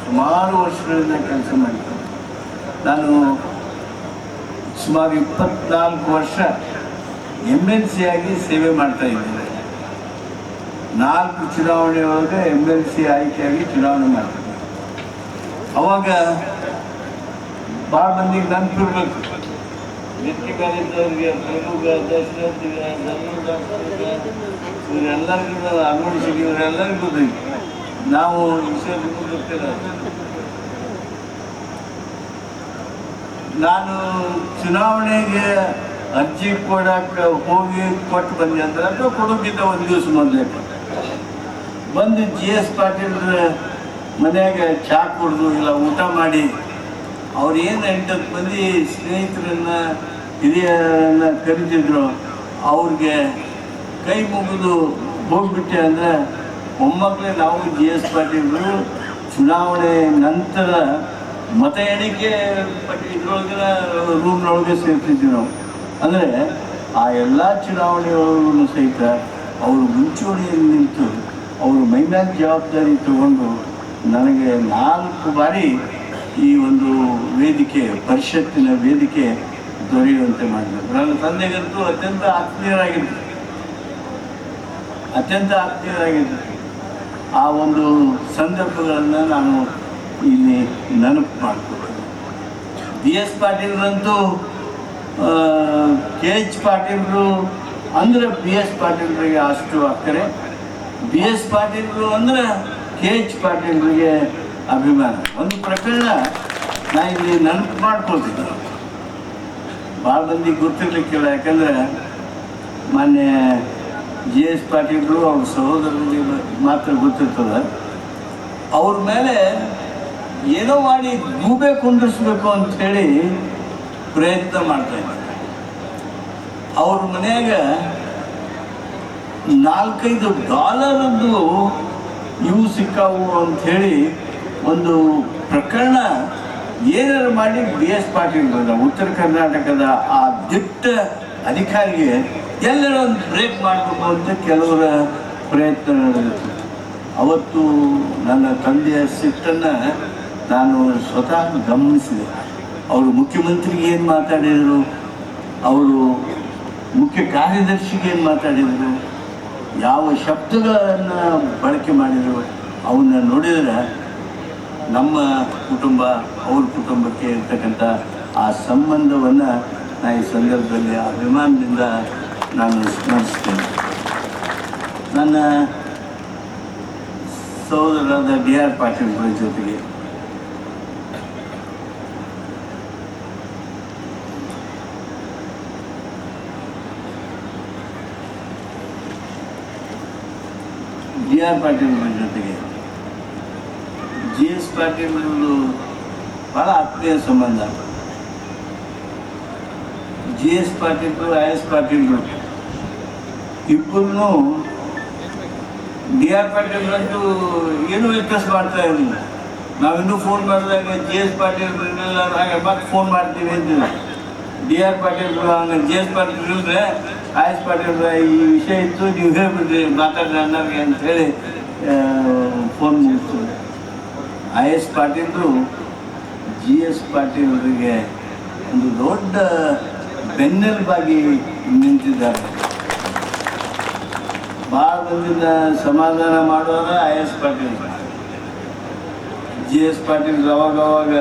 ಸುಮಾರು ವರ್ಷಗಳಿಂದ ಕೆಲಸ ಮಾಡಿದ್ದೆ. ನಾನು ಸುಮಾರು 24 ವರ್ಷ MLC ಆಗಿ ಸೇವೆ ಮಾಡ್ತಾ ಇದ್ದೇನೆ. 4 ಚುನಾವಣೆ ಒಳಗೆ MLC ಆಯ್ಕೆಯಾಗಿ ಚುನಾವಣೆ ಮಾಡ್ತಿದ್ದೆ. ಅವಾಗ ಭಾಳ ಮಂದಿಗೆ ನೆನಪಿರ್ಬೇಕು, ವ್ಯಕ್ತಿಗಳಿದ್ದವ್ರಿಗೆ, ಪ್ರಮುಖ ದಶರಥಿಗೆ, ಇವರೆಲ್ಲರಿಗೂ ಅನುಮತಿಸಿಗೆ, ಇವರೆಲ್ಲರಿಗೂ ನಾವು ವಿಷಯ ಗೊತ್ತಿಲ್ಲ. ನಾನು ಚುನಾವಣೆಗೆ ಅರ್ಜಿ ಕೊಡಕ್ಕೆ ಹೋಗಿ ಕೊಟ್ಟು ಬಂದೆ ಅಂದ್ರೆ ಅಥವಾ ಕೊಡೋಕ್ಕಿಂತ ಒಂದು ದಿವಸ ಮೊದಲೇ ಬಂದು GS ಪಾಟೀಲ್ ಮನೆಯಾಗ ಚಹಾ ಕುಡಿದು ಇಲ್ಲ ಊಟ ಮಾಡಿ ಅವ್ರು ಏನು 8 ಮಂದಿ ಸ್ನೇಹಿತರನ್ನ ಹಿರಿಯರನ್ನ ಕರೀತಿದ್ರು, ಅವ್ರಿಗೆ ಕೈ ಮುಗಿದು ಹೋಗ್ಬಿಟ್ಟೆ ಅಂದರೆ ಮೊಮ್ಮಕ್ಕಳೇ ನಾವು GS ಪಾಟೀಲ್ರು ಚುನಾವಣೆ ನಂತರ ಮತ ಎಣಿಕೆ ಇದ್ರೊಳಗಿನ ರೂಮ್ನೊಳಗೆ ಸೇರ್ತಿದ್ವಿ ನಾವು. ಅಂದರೆ ಆ ಎಲ್ಲ ಚುನಾವಣೆಯೊಳಗೂ ಸಹಿತ ಅವರು ಮುಂಚೂಣಿಯಲ್ಲಿ ನಿಂತು ಅವರು ಮೈಮ್ಯಾನ್ ಜವಾಬ್ದಾರಿ ತಗೊಂಡು ನನಗೆ 4 ಬಾರಿ ಈ ಒಂದು ವೇದಿಕೆ, ಪರಿಷತ್ತಿನ ವೇದಿಕೆ ದೊರೆಯುವಂತೆ ಮಾಡಿದರು. ನನ್ನ ತಂದೆಗಂತೂ ಅತ್ಯಂತ ಆತ್ಮೀಯರಾಗಿದ್ದರು. ಆ ಒಂದು ಸಂದರ್ಭಗಳನ್ನು ನಾನು ಇಲ್ಲಿ ನೆನಪು ಮಾಡ್ಕೊಳ್ತೀನಿ. BS ಪಾಟೀಲ್ರಂತೂ KH ಪಾಟೀಲ್ರು ಅಂದರೆ BS ಪಾಟೀಲ್ರಿಗೆ ಅಷ್ಟು ಅಕ್ಕರೆ, BS ಪಾಟೀಲ್ರು ಅಂದರೆ KH ಪಾಟೀಲ್ರಿಗೆ ಅಭಿಮಾನ. ಒಂದು ಪ್ರಕರಣ ನಾನು ಇಲ್ಲಿ ನೆನಪು ಮಾಡ್ಕೊಳ್ತಿದ್ದೆ, ಭಾಳ ಮಂದಿಗೆ ಗೊತ್ತಿರಲಿಕ್ಕಿಲ್ಲ. ಯಾಕಂದರೆ ಮಾನ್ಯ GS ಪಾಟೀಲ್ರು ಅವ್ರ ಸಹೋದರರಿಗೆ ಮಾತ್ರ ಗೊತ್ತಿರ್ತದೆ. ಅವ್ರ ಮೇಲೆ ಏನೋ ಮಾಡಿ ಗೂಬೆ ಕುಂದಿರಿಸ್ಬೇಕು ಅಂಥೇಳಿ ಪ್ರಯತ್ನ ಮಾಡ್ತಾಯಿದ್ದಾರೆ. ಅವ್ರ ಮನೆಯಾಗ $4-5 ಇವು ಸಿಕ್ಕಾವು ಅಂಥೇಳಿ ಒಂದು ಪ್ರಕರಣ ಏನಾರು ಮಾಡಿ BS ಪಾಟೀಲ್ ಉತ್ತರ ಕರ್ನಾಟಕದ ಆ ದಿಟ್ಟ ಅಧಿಕಾರಿಗೆ ಎಲ್ಲರೂ ಒಂದು ಬ್ರೇಕ್ ಮಾಡಬೇಕು ಅಂತ ಕೆಲವರ ಪ್ರಯತ್ನ ನಡೆದಿತ್ತು. ಅವತ್ತು ನನ್ನ ತಂದೆಯ ಸಿಟ್ಟನ್ನು ನಾನು ಸ್ವತಃ ಗಮನಿಸಿದೆ. ಅವರು ಮುಖ್ಯಮಂತ್ರಿಗೆ ಏನು ಮಾತಾಡಿದರು, ಅವರು ಮುಖ್ಯ ಕಾರ್ಯದರ್ಶಿಗೆ ಏನು ಮಾತಾಡಿದರು, ಯಾವ ಶಬ್ದಗಳನ್ನು ಬಳಕೆ ಮಾಡಿದರು, ಅವನ್ನ ನೋಡಿದರೆ ನಮ್ಮ ಕುಟುಂಬ ಅವ್ರ ಕುಟುಂಬಕ್ಕೆ ಇರ್ತಕ್ಕಂಥ ಆ ಸಂಬಂಧವನ್ನು ನಾನು ಈ ಸಂದರ್ಭದಲ್ಲಿ ಅಭಿಮಾನದಿಂದ ನಾನು ಸ್ಮರಿಸ್ತೇನೆ. ನನ್ನ ಸಹೋದರರಾದ DR ಪಾಟೀಲ್ರ ಜೊತೆಗೆ GS ಪಾಟೀಲ್ರು ಭಾಳ ಆತ್ಮೀಯ ಸಂಬಂಧ. GS ಪಾಟೀಲ್ರು IS ಪಾಟೀಲ್ರು ಇಬ್ಬರೂ DR ಪಾಟೀಲ್ರಂತೂ ಏನೂ ವ್ಯತ್ಯಾಸ ಮಾಡ್ತಾ ಇರಲಿಲ್ಲ. ನಾವಿನ್ನೂ ಫೋನ್ ಮಾಡಿದಾಗ GS ಪಾಟೀಲ್ರನ್ನೆಲ್ಲ ಹಾಗೆ ಮತ್ತೆ ಫೋನ್ ಮಾಡ್ತೀವಿ ಅಂತೀವಿ. DR ಪಾಟೀಲ್ರು ಹಂಗೆ GS ಪಾಟೀಲ್ ಇಲ್ಲದೆ IS ಪಾಟೀಲ್ರ ಈ ವಿಷಯ ಇತ್ತು, ನೀವು ಹೇಳ್ಬಿಡ್ರಿ ಮಾತಾಡ್ರಿ ಅನ್ನೋರಿಗೆ ಅಂಥೇಳಿ ಫೋನ್ ಮುಗಿಸ್ತೀವಿ. IS ಪಾಟೀಲ್ರು GS ಪಾಟೀಲ್ರಿಗೆ ಒಂದು ದೊಡ್ಡ ಬೆನ್ನೆಲುಬಾಗಿ ನಿಂತಿದ್ದಾರೆ. ಭಾಳ ಮಂದಿನ ಸಮಾಧಾನ ಮಾಡೋರ IS ಪಾಟೀಲ್. GS ಪಾಟೀಲ್ ಅವಾಗ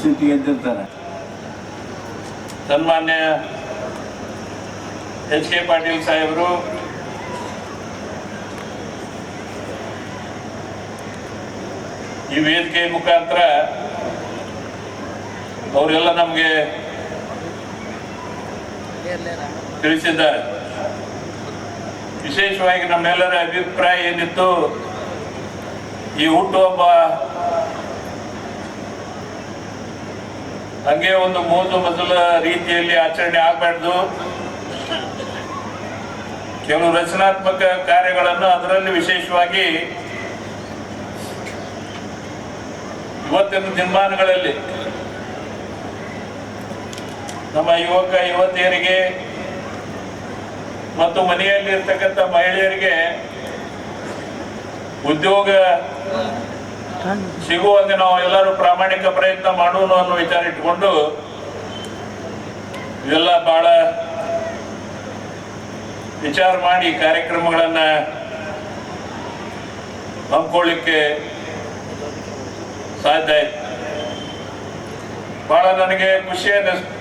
ಸಿಟ್ಟಿಗೆ ಎದ್ದಿರ್ತಾರೆ. ಸನ್ಮಾನ್ಯ HK ಪಾಟೀಲ್ ಸಾಹೇಬರು, ಈ ವೇದಿಕೆ ಮುಖಾಂತರ ಅವರೆಲ್ಲ ನಮಗೆ ತಿಳಿಸಿದ್ದಾರೆ. ವಿಶೇಷವಾಗಿ ನಮ್ಮೆಲ್ಲರ ಅಭಿಪ್ರಾಯ ಏನಿತ್ತು, ಈ ಹುಟ್ಟುಹಬ್ಬ ಹಂಗೆ ಒಂದು ಮೋಜು ಮಜಲ ರೀತಿಯಲ್ಲಿ ಆಚರಣೆ ಆಗಬಾರ್ದು, ಕೆಲವು ರಚನಾತ್ಮಕ ಕಾರ್ಯಗಳನ್ನು, ಅದರಲ್ಲಿ ವಿಶೇಷವಾಗಿ ಇವತ್ತಿನ ದಿನಮಾನಗಳಲ್ಲಿ ನಮ್ಮ ಯುವಕ ಯುವತಿಯರಿಗೆ ಮತ್ತು ಮನೆಯಲ್ಲಿ ಇರ್ತಕ್ಕಂಥ ಮಹಿಳೆಯರಿಗೆ ಉದ್ಯೋಗ ಸಿಗುವಂತೆ ನಾವು ಎಲ್ಲರೂ ಪ್ರಾಮಾಣಿಕ ಪ್ರಯತ್ನ ಮಾಡೋಣ ಅನ್ನೋ ವಿಚಾರ ಇಟ್ಕೊಂಡು ಇವೆಲ್ಲ ಬಹಳ ವಿಚಾರ ಮಾಡಿ ಕಾರ್ಯಕ್ರಮಗಳನ್ನ ಹಮ್ಮಿಕೊಳ್ಳಿಕ್ಕೆ ಸಾಧ್ಯ ಆಯ್ತು. ಬಹಳ ನನಗೆ ಖುಷಿ ಅನ್ನಿಸ್ತು.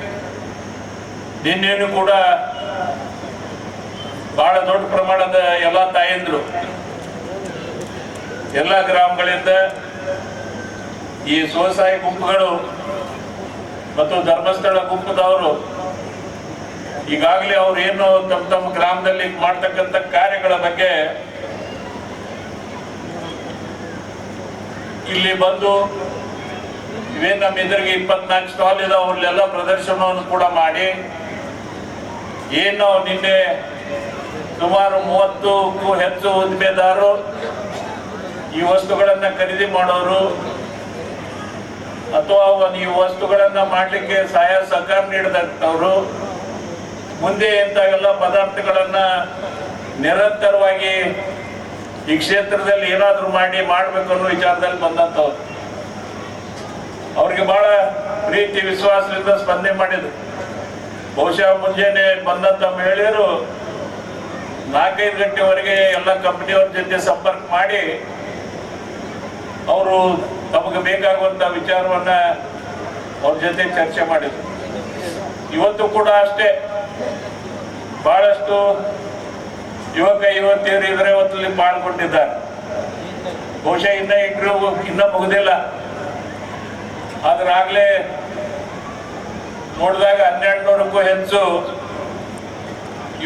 ನಿನ್ನೇನು ಕೂಡ ಬಹಳ ದೊಡ್ಡ ಪ್ರಮಾಣದ ಎಲ್ಲ ತಾಯಂದ್ರು ಎಲ್ಲ ಗ್ರಾಮಗಳಿಂದ ಈ ಸ್ವಸಹಾಯ ಗುಂಪುಗಳು ಮತ್ತು ಧರ್ಮಸ್ಥಳ ಗುಂಪದವರು ಈಗಾಗಲೇ ಅವ್ರು ಏನು ತಮ್ಮ ತಮ್ಮ ಗ್ರಾಮದಲ್ಲಿ ಮಾಡ್ತಕ್ಕಂಥ ಕಾರ್ಯಗಳ ಬಗ್ಗೆ ಇಲ್ಲಿ ಬಂದು ಇವೇನು ನಮ್ಮ ಎದುರಿಗೆ 24 ಸ್ಟಾಲ್ ಇದಾವೆ ಅಲ್ಲೆಲ್ಲ ಪ್ರದರ್ಶನವನ್ನು ಕೂಡ ಮಾಡಿ ಏನು ನಿನ್ನೆ ಸುಮಾರು 30ಕ್ಕೂ ಹೆಚ್ಚು ಉದ್ದಿಮೆದಾರರು ಈ ವಸ್ತುಗಳನ್ನ ಖರೀದಿ ಮಾಡೋರು ಅಥವಾ ಈ ವಸ್ತುಗಳನ್ನ ಮಾಡಲಿಕ್ಕೆ ಸಹಾಯ ಸಹಕಾರ ನೀಡಿದಂಥವ್ರು ಮುಂದೆ ಇಂಥವೆಲ್ಲ ಪದಾರ್ಥಗಳನ್ನ ನಿರಂತರವಾಗಿ ಈ ಕ್ಷೇತ್ರದಲ್ಲಿ ಏನಾದರೂ ಮಾಡಬೇಕು ಅನ್ನೋ ವಿಚಾರದಲ್ಲಿ ಬಂದಂಥವ್ರು ಅವ್ರಿಗೆ ಬಹಳ ಪ್ರೀತಿ ವಿಶ್ವಾಸದಿಂದ ಸ್ಪಂದನೆ ಮಾಡಿದ್ರು. ಬಹುಶಃ ಮುಂಜಾನೆ ಬಂದಂತ ಮಹಿಳೆಯರು 4-5 ಗಂಟೆವರೆಗೆ ಎಲ್ಲ ಕಂಪನಿಯವ್ರ ಜೊತೆ ಸಂಪರ್ಕ ಮಾಡಿ ಅವರು ತಮಗೆ ಬೇಕಾಗುವಂತ ವಿಚಾರವನ್ನ ಅವ್ರ ಜೊತೆ ಚರ್ಚೆ ಮಾಡಿದ್ರು. ಇವತ್ತು ಕೂಡ ಅಷ್ಟೇ ಬಹಳಷ್ಟು ಯುವತಿಯರು ಇದರ ಹೊತ್ತಲ್ಲಿ ಪಾಲ್ಗೊಂಡಿದ್ದಾರೆ. ಬಹುಶಃ ಇನ್ನ ಮುಗಿದಿಲ್ಲ. ಆದ್ರೆ ನೋಡಿದಾಗ 1200ಕ್ಕೂ ಹೆಚ್ಚು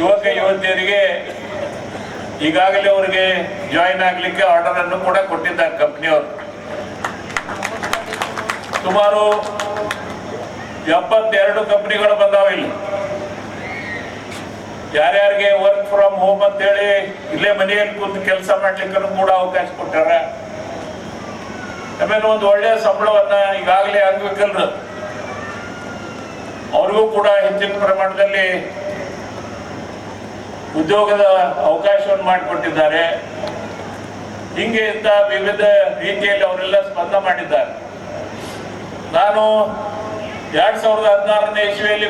ಯುವತಿಯರಿಗೆ ಈಗಾಗಲೇ ಅವರಿಗೆ ಜಾಯಿನ್ ಆಗ್ಲಿಕ್ಕೆ ಆರ್ಡರ್ ಅನ್ನು ಕೂಡ ಕೊಟ್ಟಿದ್ದಾರೆ ಕಂಪನಿಯವರು. ಸುಮಾರು 72 ಕಂಪನಿಗಳು ಬಂದಾವ ಇಲ್ಲಿ. ಯಾರ್ಯಾರಿಗೆ ವರ್ಕ್ ಫ್ರಮ್ ಹೋಮ್ ಅಂತ ಹೇಳಿ ಇಲ್ಲೇ ಮನೆಯಲ್ಲಿ ಕೂತು ಕೆಲಸ ಮಾಡ್ಲಿಕ್ಕೂ ಕೂಡ ಅವಕಾಶ ಕೊಟ್ಟಾರ. ಆಮೇಲೆ ಒಂದು ಒಳ್ಳೆಯ ಸಂಬಳವನ್ನ ಈಗಾಗಲೇ ಅಂಗವಿಕಲರು ಅವ್ರಿಗೂ ಕೂಡ ಹೆಚ್ಚಿನ ಪ್ರಮಾಣದಲ್ಲಿ ಉದ್ಯೋಗದ ಅವಕಾಶವನ್ನು ಮಾಡಿಕೊಟ್ಟಿದ್ದಾರೆ. ಹಿಂಗೆ ಇಂಥ ವಿವಿಧ ರೀತಿಯಲ್ಲಿ ಅವರೆಲ್ಲ ಸ್ಪಂದನೆ ಮಾಡಿದ್ದಾರೆ. ನಾನು 2016ನೇ ಇಸ್ವಿಯಲ್ಲಿ